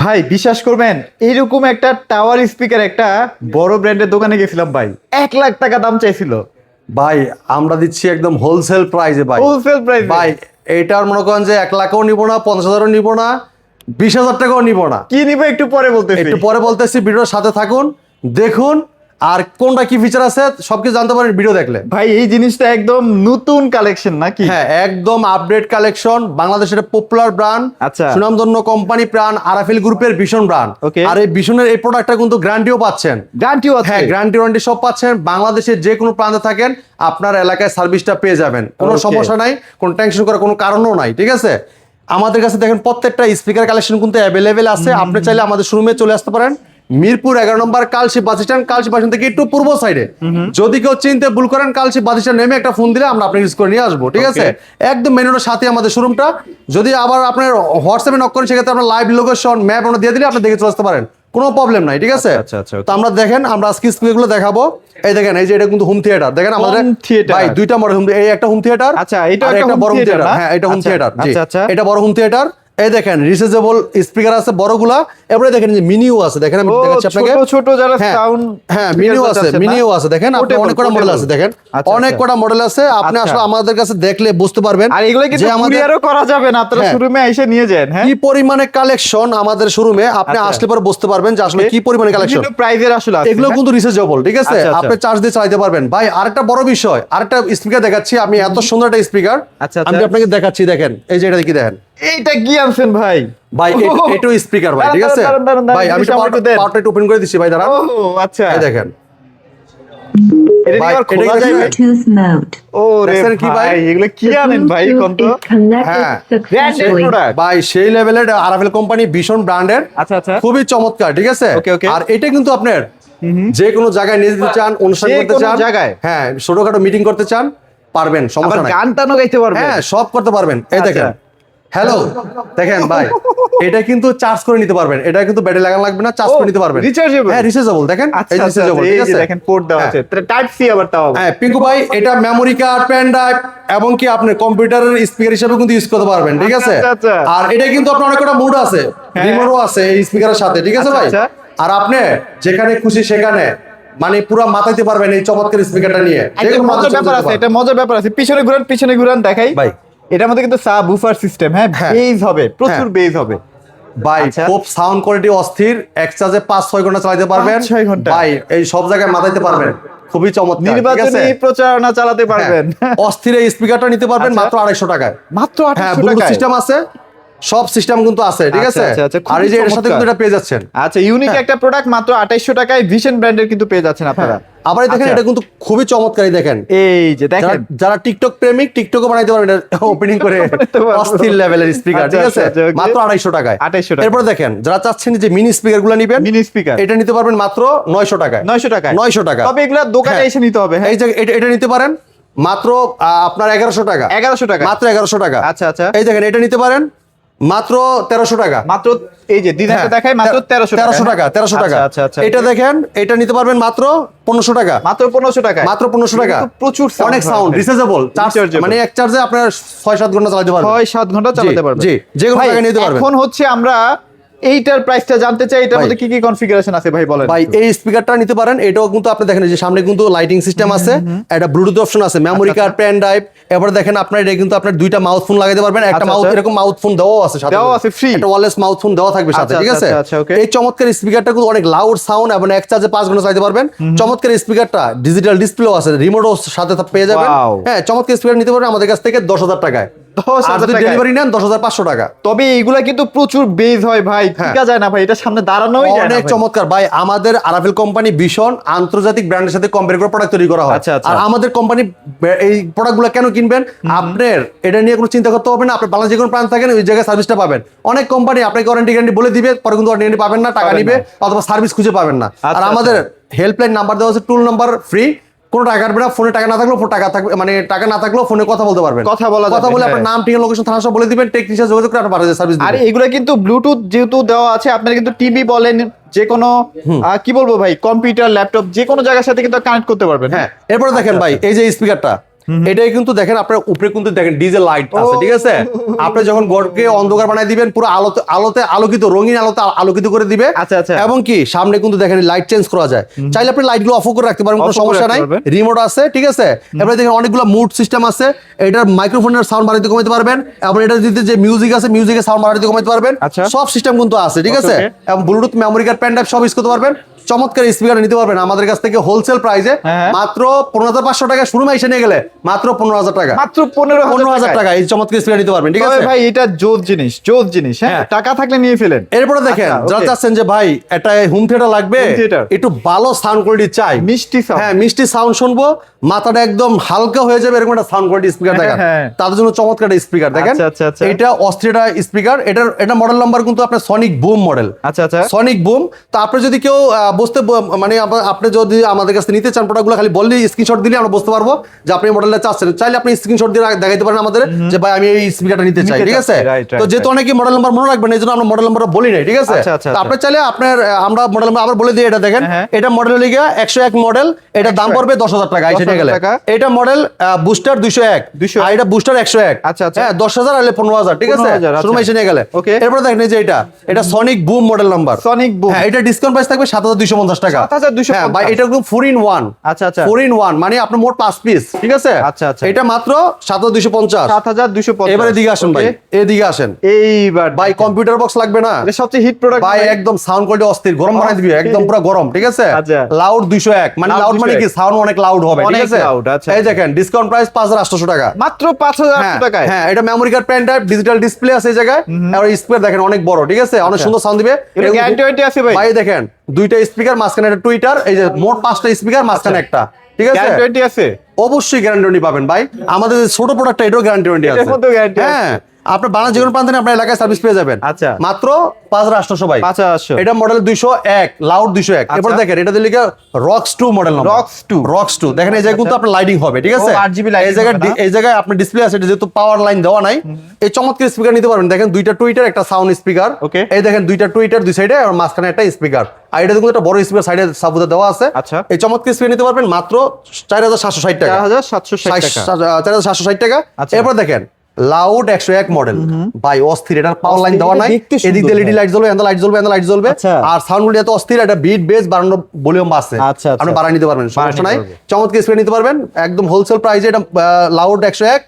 ভাই বিশ্বাস করবেন, এইরকম একটা টাওয়ার স্পিকার একটা বড় ব্র্যান্ডের দোকানে গেছিলাম ভাই, 1 লাখ টাকা দাম চাইছিল। ভাই আমরা দিচ্ছি একদম হোলসেল প্রাইসে ভাই। হোলসেল প্রাইস ভাই এটার মনে করেন যে 1 লাখও নিব না, 50,000ও নিব না, 20,000 টাকাও নিব না। কি নিব একটু পরে বলতেছি। একটু পরে বলতেছি, ভিডিওর সাথে থাকুন, দেখুন আর কোনটা কি ফিচার আছে সবকিছু জানতে পারেন ভিডিও দেখলে। ভাই এই জিনিসটা একদম নতুন কালেকশন নাকি? হ্যাঁ একদম আপডেট কালেকশন, বাংলাদেশের পপুলার ব্র্যান্ড, আচ্ছা। সুনামধন্য কোম্পানি প্রাণ আরাফেল গ্রুপের ভীষণ ব্র্যান্ড। Okay. আর এই ভীষণের এই প্রোডাক্টটা কিন্তু গ্যারান্টিও পাচ্ছেন। গ্যারান্টিও আছে? হ্যাঁ গ্যারান্টি ওয়ারেন্টি সব পাচ্ছেন। বাংলাদেশের যে কোনো প্রান্তে থাকেন আপনার এলাকায় সার্ভিসটা পেয়ে যাবেন, কোনো Okay. সমস্যা নাই, কোনো টেনশন করার কোনো কারণও নাই। ঠিক আছে, আমাদের কাছে দেখেন প্রত্যেকটা স্পিকার কালেকশন কিন্তু অ্যাভেলেবেল আছে। আপনি চাইলে আমাদের শোরুমে চলে আসতে পারেন, মিরপুর 11 নম্বর Kalshi bus stand, Kalshi bus stand থেকে একটু পূর্ব সাইডে। যদি কেউ চিনতে ভুল করেন, কালশি বাস স্ট্যান্ড নেমে একটা ফোন দিলে আমরা আপনাকে রিসিভ করে নিয়ে আসবো। ঠিক আছে, একদম মেন রোডের সাথে আমাদের শোরুমটা। যদি আবার আপনার হোয়াটসঅ্যাপে নক করেন, সেক্ষেত্রে আমরা লাইভ লোকেশন ম্যাপ আমরা দিয়ে দিলে আপনি দেখে চলে আসতে পারেন, কোনো প্রবলেম নাই। ঠিক আছে, আচ্ছা, আচ্ছা, okay. তো আমরা দেখেন আমরা আজকে স্পিকারগুলো দেখাবো। এই দেখেন, এই যে এটা কিন্তু হোম থিয়েটার। দেখেন আমাদের Home theater। ভাই দুইটা মডেল, এই একটা হোম থিয়েটার, আচ্ছা, এটা আর একটা একটা home বড় হোম theater থিয়েটার। না? হ্যাঁ এটা হোম আচ্ছা, থিয়েটার। জি, আচ্ছা, আচ্ছা। এটা বড় হোম থিয়েটার। এই দেখেন রিচার্জেবল স্পিকার আছে বড়গুলা, এবারে দেখেন যে মিনিও আছে। দেখেন আমি ও, দেখাচ্ছি আপনাকে, ছোট ছোট যারা হ্যাঁ, সাউন্ড। হ্যাঁ মিনিও আছে, মিনিও আছে। দেখেন আপনি Portable, অনেক কটা মডেল portable। আছে। দেখেন আচ্ছা, অনেক আচ্ছা। কটা মডেল আছে, আপনি আচ্ছা। আসলে আমাদের কাছে দেখলে বুঝতে পারবেন। আর এগুলো কিন্তু যে আমাদের কুরিয়ারও করা যাবে না, আপনারা হ্যাঁ। শোরুমে এসে নিয়ে যান। হ্যাঁ, কি পরিমাণে কালেকশন আমাদের শোরুমে, আপনি আচ্ছা। আসলে পরে বুঝতে পারবেন যে আসলে কি পরিমাণে কালেকশন। বিভিন্ন প্রাইজের আসলে আছে, এগুলো হ্যাঁ? কিন্তু রিচার্জেবল। ঠিক আছে, আচ্ছা, আচ্ছা। আপনি চার্জ দিয়ে চালাতে পারবেন। ভাই আরেকটা বড় বিষয়, আরেকটা স্পিকার দেখাচ্ছি আমি, এত সুন্দর একটা স্পিকার আচ্ছা, আচ্ছা। আমি আপনাকে দেখাচ্ছি। দেখেন এই যে এটা কি দেখেন এইটা কি আনছেন ভাই? ভাই, ওহ! এটাও স্পিকার ভাই। ঠিক আছে দাঁড়ান, দাঁড়ান, দাঁড়ান, ভাই, আমি জিনিসটা আমাকে দেন। পাওয়ারটা একটু ওপেন করে দিচ্ছি ভাই, দাঁড়ান। ও আচ্ছা, এই দেখেন এটা ভাই, কি আবার খোলা এটা যায় কি- ভাই? Bluetooth mode. ও রে দেখছেন কি ভাই? ভাই, এগুলো কি The আনেন ভাই কোন তো? Bluetooth is connected হ্যাঁ, ব্র্যান্ডেড successfully. প্রোডাক্ট। ভাই সেই লেভেলের আরাফেল কোম্পানি ভীষণ ব্র্যান্ডের, আচ্ছা, আচ্ছা। খুবই চমৎকার। ঠিক আছে, Okay, okay. আর এটা কিন্তু আপনার যে কোনো জায়গায় নিয়ে যেতে চান, অনুষ্ঠান যে করতে কোনো চান, জায়গায়? হ্যাঁ ছোটখাটো মিটিং করতে চান, পারবেন, আবার সমস্যা নাই। গান টানও গাইতে পারবে? হ্যাঁ সব করতে পারবেন। এই আচ্ছা। দেখেন হ্যালো, দেখেন ভাই এটা কিন্তু চার্জ করে নিতে পারবেন, এটা কিন্তু ব্যাটারি লাগানো লাগবে না, চার্জ ও, করে নিতে পারবেন। rechargeable? হ্যাঁ রিচার্জেবল। দেখেন আচ্ছা, এই আচ্ছা, রিচার্জেবল। এই ঠিক যে আছে, দেখেন পোর্ট দেওয়া হ্যাঁ। আছে, টাইপ সি আবার তাও। হ্যাঁ পিঙ্কু ভাই, এটা মেমোরি কার্ড, পেন ড্রাইভ এবং কি আপনি কম্পিউটারের স্পিকার হিসেবে কিন্তু ইউজ করতে পারবেন। ঠিক আছে, আচ্ছা, আচ্ছা। আর এটা কিন্তু আপনার অনেক কটা মুড আছে, হ্যাঁ। রিমোটও আছে এই স্পিকারের সাথে। ঠিক আছে আচ্ছা, ভাই, আচ্ছা। আর আপনি যেখানে খুশি সেখানে মানে পুরো মাথাইতে পারবেন এই চমৎকার স্পিকারটা নিয়ে। যে একটা কোনো মজার প্রান্তে ব্যাপার চলে আছে, যেতে এটা মজার ব্যাপার আছে। পিছনে ঘুরান দেখাই ভাই। এটার মধ্যে কিন্তু সাব বুফার সিস্টেম। হ্যাঁ, হ্যাঁ। বেজ হবে, প্রচুর বেজ হবে। ভাই আচ্ছা। খুব সাউন্ড কোয়ালিটি অস্থির, এক চার্জে 5-6 ঘন্টা চালাতে পারবেন। 5-6 ঘন্টা? ভাই এই সব জায়গায় মাথাইতে পারবেন, খুবই চমৎকার। ঠিক আছে? নির্বাচনী প্রচারণা চালাতে পারবেন। হ্যাঁ, অস্থির এই স্পিকারটা নিতে পারবেন আচ্ছা। মাত্র 250 টাকায়। মাত্র হ্যাঁ 800 ব্লুটুথ টাকায়? সিস্টেম আছে, সব সিস্টেম কিন্তু আছে। ঠিক আচ্ছা, আছে, আচ্ছা, আচ্ছা, খুবই আর এই যে এর সাথে চমৎকার। কিন্তু এটা পেয়ে যাচ্ছেন। আচ্ছা, ইউনিক হ্যাঁ। একটা প্রোডাক্ট মাত্র 2800 টাকায় ভিশন ব্র্যান্ডের কিন্তু পেয়ে যাচ্ছেন আপনারা। আবার এই দেখেন আচ্ছা। এটা কিন্তু খুবই চমৎকার। এই দেখেন এই যে দেখেন, যারা টিকটক প্রেমিক, টিকটকও বানাইতে পারবেন ওপেনিং করে, বানাইতে পারবো। অস্থির লেভেলের স্পিকার। আচ্ছা, ঠিক আছে, আচ্ছা, okay। মাত্র 250 টাকায়। 2800 টাকা। এরপর দেখেন যারা চাচ্ছেন যে মিনি স্পিকার গুলো নিবেন, মিনি স্পিকার এটা নিতে পারবেন মাত্র 900 টাকায়। 900 টাকায়? 900 টাকা। তবে এগুলা দোকানে হ্যাঁ। এসে নিতে হবে। হ্যাঁ, এই যে এটা নিতে পারেন মাত্র আপনার 1100 টাকা। 1100 টাকা? মাত্র 1100 টাকা। আচ্ছা, আচ্ছা। এই দেখেন এটা নিতে পারেন মাত্র 1300 টাকা। মাত্র এই যে ডিজাইনটা হ্যাঁ, দেখাই মাত্র 1300 টাকা। 1300 টাকা, 1300 টাকা। আচ্ছা, আচ্ছা। এটা দেখেন এটা নিতে পারবেন মাত্র 1500 টাকা। মাত্র 1500 টাকায়? মাত্র 1500 টাকা। কিন্তু প্রচুর sound অনেক হয় সাউন্ড, এখানে। Rechargeable charge, Rechargeable। মানে এক চার্জে আপনার 6-7 ঘন্টা চালাতে পারবেন। 6-7 ঘন্টা চালাতে পারবেন। জি, যে কোনো ভাই, জায়গায় নিতে পারবেন। এখন হচ্ছে আমরা এইটার প্রাইসটা জানতে চাই, এটার ভাই। মধ্যে কি কি কনফিগারেশন আছে ভাই বলেন। ভাই এই স্পিকারটা নিতে পারেন, এটাও কিন্তু আপনি দেখেন এই যে সামনে কিন্তু লাইটিং সিস্টেম আছে, একটা ব্লুটুথ অপশন আছে, মেমোরি আচ্ছা, কার্ড, পেন ড্রাইভ। এবার দেখেন আপনার এটা কিন্তু আপনার দুইটা মাউথ ফোন লাগাইতে পারবেন, একটা আচ্ছা, মাউথ আচ্ছা। এরকম মাউথ ফোন দেওয়া আছে সাথে, দেওয়া আছে, free? একটা ওয়্যারলেস মাউথ ফোন দেওয়া থাকবে সাথে। আচ্ছা, ঠিক আছে, আচ্ছা, আচ্ছা, okay। এই চমৎকার স্পিকারটা কিন্তু অনেক লাউড সাউন্ড এবং এক চার্জে 5 ঘন্টা চালাতে পারবেন। চমৎকার স্পিকারটা ডিজিটাল ডিসপ্লেও আছে, রিমোটও সাথে পেয়ে যাবেন। Wow। হ্যাঁ চমৎকার স্পিকার নিতে পারবেন আমাদের কাছ থেকে 10,000 টাকায়। 10,000 আর যদি টাকায়? ডেলিভারি নেন 10,500 টাকা। তবে এইগুলা কিন্তু প্রচুর বেজ হয় ভাই, হ্যাঁ। ঠিকা যায় না ভাই, এটা সামনে দাঁড়ানোই যায় না অনেক ভাই। চমৎকার ভাই। আমাদের আরাফেল কোম্পানি ভীষণ আন্তর্জাতিক ব্র্যান্ডের সাথে কম্পেয়ার করে প্রোডাক্ট তৈরি করা হয়। আচ্ছা, আচ্ছা। আর আমাদের কোম্পানি এই প্রোডাক্টগুলো কেন কিনবেন, আপনার এটা নিয়ে কোনো চিন্তা করতে হবে না। আপনি বাংলাদেশ যে কোনো প্রান্ত থাকেন ওই জায়গায় সার্ভিসটা পাবেন। অনেক কোম্পানি আপনাকে ওয়ারেন্টি গ্যারান্টি বলে দিবে, পরে কিন্তু ওয়ারেন্টি পাবেন না, টাকা পাবেন নিবে না। অথবা সার্ভিস খুঁজে পাবেন না। আর আচ্ছা, আমাদের হেল্পলাইন নাম্বার দেওয়া আছে, টুল নাম্বার ফ্রি, কোনো টাকা কাটবে না। ফোনে টাকা না থাকলেও টাকা থাকবে, মানে টাকা না থাকলেও ফোনে কথা বলতে পারবেন। কথা বলা কথা যাবে, বলে হ্যাঁ। আপনার নাম, ঠিকানা, লোকেশন, থানা সব বলে দিবেন, টেকনিশিয়ান যোগাযোগ করে আপনার বাড়িতে সার্ভিস আর দিবেন। এগুলা কিন্তু ব্লুটুথ যেহেতু দেওয়া আছে, আপনারা কিন্তু টিভি বলেন, যে কোনো কি বলবো ভাই, কম্পিউটার, ল্যাপটপ, যে কোনো জায়গার সাথে কিন্তু কানেক্ট করতে পারবেন। হ্যাঁ এরপরে দেখেন ভাই এই যে স্পিকারটা, এটাই কিন্তু দেখেন আপনার উপরে কিন্তু দেখেন ডিজেল লাইট আছে, ঠিক আছে? আপনি যখন ঘরকে অন্ধকার বানাই দিবেন, পুরো আলোতে আলোতে আলোকিত, রঙিন আলোতে আলোকিত করে দিবে। আচ্ছা, আচ্ছা। এবং কি সামনে কিন্তু দেখেন লাইট চেঞ্জ করা যায়, চাইলে আপনি লাইট গুলো অফ করে রাখতে পারবেন, কোনো Off করে সমস্যা নাই। রাখতে পারবেন। রিমোট আছে, ঠিক আছে? এবারে দেখেন অনেকগুলো মুড সিস্টেম আছে, এটার মাইক্রোফোনের সাউন্ড বাড়াইতে কমাইতে পারবেন, এবং এটা দিতে যে মিউজিক আছে মিউজিকের সাউন্ড বাড়াইতে কমাইতে পারবেন। আচ্ছা। সব সিস্টেম কিন্তু আছে, ঠিক আছে? এবং bluetooth, memory card, pen drive সব ইউজ করতে পারবেন। চমৎকার স্পিকার নিতে পারবেন আমাদের কাছ থেকে হোলসেল প্রাইসে, হ্যাঁ। মাত্র 15,500 টাকা। শুরু এসে নিয়ে গেলে মাত্র 15,000 টাকা, মাত্র 15,000 টাকা এই চমৎকার স্পিকার নিতে পারবেন, ঠিক আছে? ভাই এটা জোস জিনিস, হ্যাঁ, হ্যাঁ। টাকা থাকলে নিয়ে ফেলেন। এরপরে দেখেন আচ্ছা, যারা okay। চাচ্ছেন যে ভাই একটা হোম থিয়েটার লাগবে, Home theater। একটু ভালো সাউন্ড কোয়ালিটি চাই, মিষ্টি sound। হ্যাঁ মিষ্টি সাউন্ড শুনবো, মাথাটা একদম হালকা হয়ে যাবে এরকম একটা সাউন্ড কোয়ালিটি স্পিকার দেখেন, হ্যাঁ। তাদের জন্য চমৎকার স্পিকার দেখেন। আচ্ছা, আচ্ছা, আচ্ছা। এটা অস্থির স্পিকার, এটা মডেল নাম্বার কিন্তু আপনার সনিক বুম মডেল, আচ্ছা, আচ্ছা। Sonic broom. তো আপনি যদি কেউ মানে আপনি যদি আমাদের কাছে নিতে চান প্রোডাক্টগুলো, খালি বললেই স্ক্রিনশট দিলে আমরা বুঝতে পারবো যে আপনি মডেলটা চাচ্ছেন। চাইলে আপনি স্ক্রিনশট দিয়ে দেখাইতে পারেন আমাদের যে ভাই আমি এই স্পিকারটা নিতে চাই, ঠিক আছে? right, right, তো যেহেতু অনেকে মডেল নাম্বার মনে রাখবেন, এই জন্য আমরা মডেল নাম্বার বলি নাই, ঠিক আছে? আচ্ছা, আচ্ছা, তো আচ্ছা। আপনি চাইলে আপনার আমরা মডেল নাম্বার আবার বলে দিই, এটা দেখেন, হ্যাঁ। এটা মডেল লিগে 101 মডেল, এটা দাম 101 পড়বে 10,000 টাকা আইসে 10,000 গেলে। টাকা। এটা মডেল বুস্টার 201, 201 আর এটা বুস্টার 101। আচ্ছা, আচ্ছা। হ্যাঁ 10,000 আর 15,000, ঠিক আছে? 15,000, শুরু আচ্ছা। এসে নিয়ে গেলে। Okay। এরপর দেখেন এই যে এটা Sonic broom model number, Sonic broom. হ্যাঁ এটা ডিসকাউন্ট প্রাইস থাকবে 7,250 টাকা। 7,250 হ্যাঁ ভাই এটা একদম 4 in 1, আচ্ছা, আচ্ছা। 4 in 1 মানে আপনার মোট 5 পিস, ঠিক আছে? আচ্ছা, আচ্ছা। এটা মাত্র 7,250। 7,250। এবারে দিকে আসেন ভাই, এদিকে আসেন এইবার ভাই। কম্পিউটার বক্স লাগবে না এটা সবচেয়ে হিট প্রোডাক্ট ভাই, একদম সাউন্ড কোয়ালিটি অস্থির, গরম বানাই দিবি একদম পুরো গরম, ঠিক আছে? আচ্ছা। লাউড 201 মানে Loud লাউড মানে কি 201 সাউন্ড অনেক লাউড হবে, ঠিক অনেক আছে? loud, আচ্ছা। এই দেখেন ডিসকাউন্ট প্রাইস 5,800 টাকা, মাত্র 5,000 হ্যাঁ টাকায়। হ্যাঁ। এটা memory card, pen drive, digital display আছে এই জায়গায়, আর স্পিকার দেখেন অনেক বড়, ঠিক আছে? অনেক সুন্দর সাউন্ড দিবে। এটা গ্যারান্টি ওয়ারেন্টি আছে ভাই? ভাই দেখেন দুইটা স্পিকার, মাঝখানে একটা টুইটার, এই যে মোট 5টা স্পিকার, মাঝখানে একটা, ঠিক আছে? গ্যারান্টি ওয়ারেন্টি আছে? অবশ্যই গ্যারান্টি পাবেন ভাই। আমাদের যে ছোট প্রোডাক্টটা এটাও গ্যারান্টি আছে, এটার মধ্যেও guarantee আছে। হ্যাঁ। আপনার বাংলা যে কোনো প্রান্তে আপনার এলাকায় সার্ভিস পেয়ে যাবেন। আচ্ছা। মাত্র 5,800 ভাই। 5,800 এটা মডেল 201, লাউড 201। এরপর দেখেন এটা দিলে রক্স 2 মডেল নাম্বার, রক্স 2 দেখেন এই জায়গায় কিন্তু আপনার লাইটিং হবে, ঠিক আছে? ও, 8GB lighting এই জায়গায় হবে না? এই জায়গায় আপনার ডিসপ্লে আছে, এটা যেহেতু পাওয়ার লাইন দেওয়া নাই, এই চমৎকার স্পিকার নিতে পারবেন। দেখেন দুইটা টুইটার, একটা সাউন্ড স্পিকার, Okay। এই দেখেন দুইটা টুইটার দুই সাইডে, আর মাঝখানে একটা স্পিকার, আর এটা কিন্তু একটা বড় স্পিকার সাইডে সাবুতে দেওয়া আছে। আচ্ছা। এই চমৎকার স্পিকার নিতে পারবেন মাত্র 4,760 টাকা, 4,760 টাকা। 4,760 টাকা। আচ্ছা। এরপর দেখেন লাউড 101 মডেল ভাই, অস্থির, এটার পাওয়ার লাইন দেওয়া নাই, দেখতে সুন্দর এদিক দিয়ে এলইডি ভাই। লাইট জ্বলবে, এন্ড লাইট জ্বলবে, এন্ড লাইট জ্বলবে, আচ্ছা। আর সাউন্ড গুলো এত অস্থির, এটা বিট বেস বাড়ানোর ভলিউম আছে, আচ্ছা, আচ্ছা। আপনি বাড়াই নিতে পারবেন, সমস্যা নাই। নিতে পারবেন। চমৎকার স্পিকার নিতে পারবেন একদম হোলসেল প্রাইসে। এটা লাউড 101,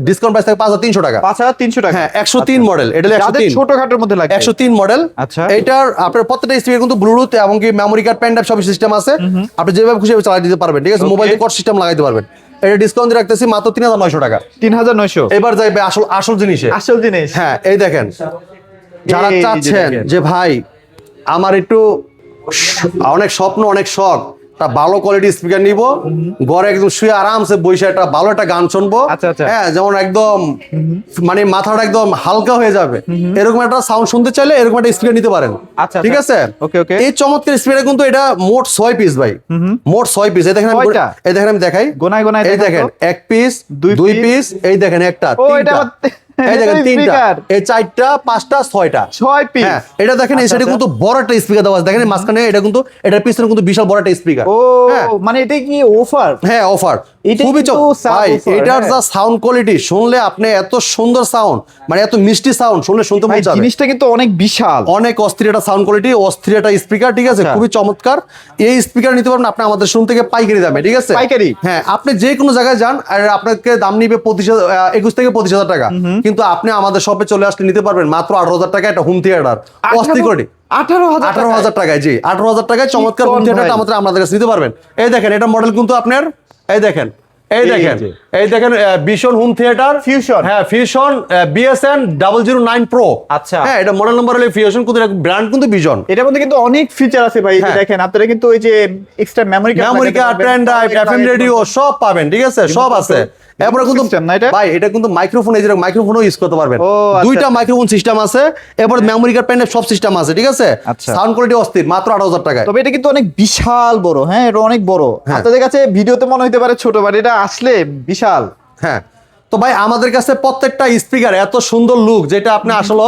ডিসকাউন্ট প্রাইস থাকে 5,300 টাকা। 5,300 টাকা। হ্যাঁ 103 মডেল, এটা হলো যাদের 103 ছোটখাটোর মধ্যে লাগে। 103 মডেল। আচ্ছা। এটার আপনার প্রত্যেকটা স্পিকার কিন্তু ব্লুটুথ এবং কি মেমোরি কার্ড, পেন ড্রাইভ সব সিস্টেম আছে, আপনি যেভাবে খুশি চালাই দিতে পারবেন, ঠিক আছে? Okay। মোবাইল কর্ড সিস্টেম লাগাইতে পারবেন। এটা ডিসকাউন্ট দিয়ে রাখতেছি মাত্র 3,900 টাকা। 3,900। এবার যাইবে আসল আসল জিনিসে। আসল জিনিস। হ্যাঁ এই দেখেন, যারা এই যে চাচ্ছেন দেখেন। যে ভাই আমার একটু অনেক স্বপ্ন, অনেক শখ, একটা ভালো কোয়ালিটি স্পিকার নিব, ঘরে একদম শুয়ে আরামসে বসে একটা ভালো একটা গান শুনবো, আচ্ছা, আচ্ছা। হ্যাঁ যেমন একদম মানে মাথাটা একদম হালকা হয়ে যাবে, এরকম একটা সাউন্ড শুনতে চাইলে এরকম একটা স্পিকার নিতে পারেন, আচ্ছা, ঠিক আচ্ছা। আছে? ওকে, ওকে। এই চমৎকার স্পিকার কিন্তু এটা মোট 6 পিস ভাই, মোট 6 পিস। এই দেখেন ছয়টা? এই দেখেন আমি দেখাই, গোনায় গোনায় এই দেখান দেখেন তো। 1 পিস, দুই 2 পিস, পিস, এই দেখেন একটা, ও, এটা তিনটা, আমার- এই দেখেন এটা তিনটা, speaker। এই 4টা 5টা 6টা 6 পিস। হ্যাঁ এটা দেখেন এই আচ্ছা, সাইডে আচ্ছা। কিন্তু বড় একটা স্পিকার দেওয়া আছে, দেখেন এই মাঝখানে এটা কিন্তু এটার পিছনে কিন্তু বিশাল বড় একটা স্পিকার। ও, হ্যাঁ মানে এটা কি অফার? হ্যাঁ অফার, এটা খুবই কিন্তু ভাই subwoofer, এটার হ্যাঁ। যা সাউন্ড কোয়ালিটি শুনলে আপনি এত সুন্দর সাউন্ড, মানে এত মিষ্টি সাউন্ড শুনলে শুনতে মন ভাই চাবে। জিনিসটা কিন্তু অনেক বিশাল। অনেক অস্থির একটা সাউন্ড কোয়ালিটি, অস্থির একটা স্পিকার, ঠিক আছে? আচ্ছা। খুবই চমৎকার। এই স্পিকার নিতে পারবেন আপনি আমাদের শুন থেকে পাইকারি দামে, ঠিক আছে? পাইকারি? হ্যাঁ আপনি যে কোনো জায়গায় যান আর আপনাকে দাম নিবে 21 থেকে 25,000 টাকা, কিন্তু আপনি আমাদের শপে চলে আসলে নিতে পারবেন মাত্র 18,000 টাকা একটা হোম থিয়েটার, অস্থির কোয়ালিটি। 18,000 টাকায়, জি 18,000 টাকায় চমৎকার হোম কোন থিয়েটারটা ভাই? আমাদের কাছে নিতে পারবেন। এই দেখেন এটা মডেল কিন্তু আপনার, এই দেখেন এই দেখেন যে। এই দেখেন ভিশন হোম থিয়েটার Fusion। হ্যাঁ ফিউশন BSN 009 Pro। আচ্ছা। হ্যাঁ এটা মডেল নাম্বার হলো ফিউশন, কিন্তু ব্র্যান্ড কিন্তু ভিশন। এটার মধ্যে কিন্তু অনেক ফিচার আছে ভাই। এই যে হ্যাঁ। দেখেন আপনারা কিন্তু ওই যে extra memory memory card, pen drive, FM radio সব পাবেন, ঠিক আছে? সব আছে। এরপরে কিন্তু System না এটা? ভাই এটা কিন্তু মাইক্রোফোন, এই যে মাইক্রোফোনও ইউজ করতে পারবেন। ও, আচ্ছা, দুইটা আচ্ছা। মাইক্রোফোন সিস্টেম আছে, এরপর মেমোরি কার্ড, পেন ড্রাইভ সব সিস্টেম আছে, ঠিক আছে? আচ্ছা। সাউন্ড কোয়ালিটি অস্থির, মাত্র 18,000 টাকায়। তবে এটা কিন্তু অনেক বিশাল বড়। হ্যাঁ এটা অনেক বড়। হ্যাঁ। আপনাদের কাছে ভিডিওতে মনে হইতে পারে ছোট, বাট এটা আসলে বিশাল। হ্যাঁ তো ভাই আমাদের কাছে প্রত্যেকটা স্পিকার এত সুন্দর লুক, যেটা আপনি আসলে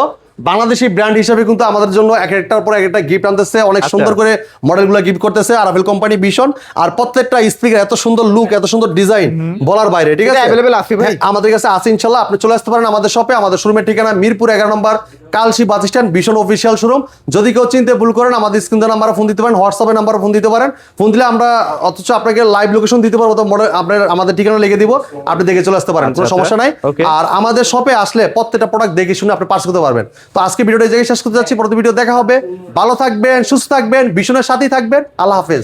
বাংলাদেশি ব্র্যান্ড হিসেবে কিন্তু আমাদের জন্য এক একটার পর এক একটা গিফট আনতেছে, অনেক আচ্ছা। সুন্দর করে মডেলগুলো গিফট করতেছে আরাফেল কোম্পানি ভীষণ। আর প্রত্যেকটা স্পিকার এত সুন্দর লুক, এত সুন্দর ডিজাইন, বলার বাইরে। ঠিক আছে, অ্যাভেলেবেল আছে ভাই? হ্যাঁ, আমাদের কাছে আছে ইনশাল্লাহ। আপনি চলে আসতে পারেন আমাদের শপে। আমাদের শোরুমের ঠিকানা মিরপুর 11 নম্বর কালশি বাস স্ট্যান্ড, ভীষণ অফিসিয়াল শোরুম। যদি কেউ চিনতে ভুল করেন আমাদের স্ক্রিন নাম্বারে ফোন দিতে পারেন, হোয়াটসঅ্যাপে নাম্বারে ফোন দিতে পারেন। ফোন দিলে আমরা অথচ আপনাকে লাইভ লোকেশন দিতে পারবো, তো আপনার আমাদের ঠিকানা লিখে দিব, আপনি দেখে চলে আসতে পারেন, কোনো আচ্ছা, সমস্যা নাই। okay. আর আমাদের শপে আসলে প্রত্যেকটা প্রোডাক্ট দেখে শুনে আপনি পার্স করতে পারবেন। তো আজকে ভিডিওটা এই জায়গায় শেষ করতে যাচ্ছি, পরবর্তী ভিডিও দেখা হবে। ভালো থাকবেন, সুস্থ থাকবেন, ভীষণের সাথেই থাকবেন। আল্লাহ হাফেজ।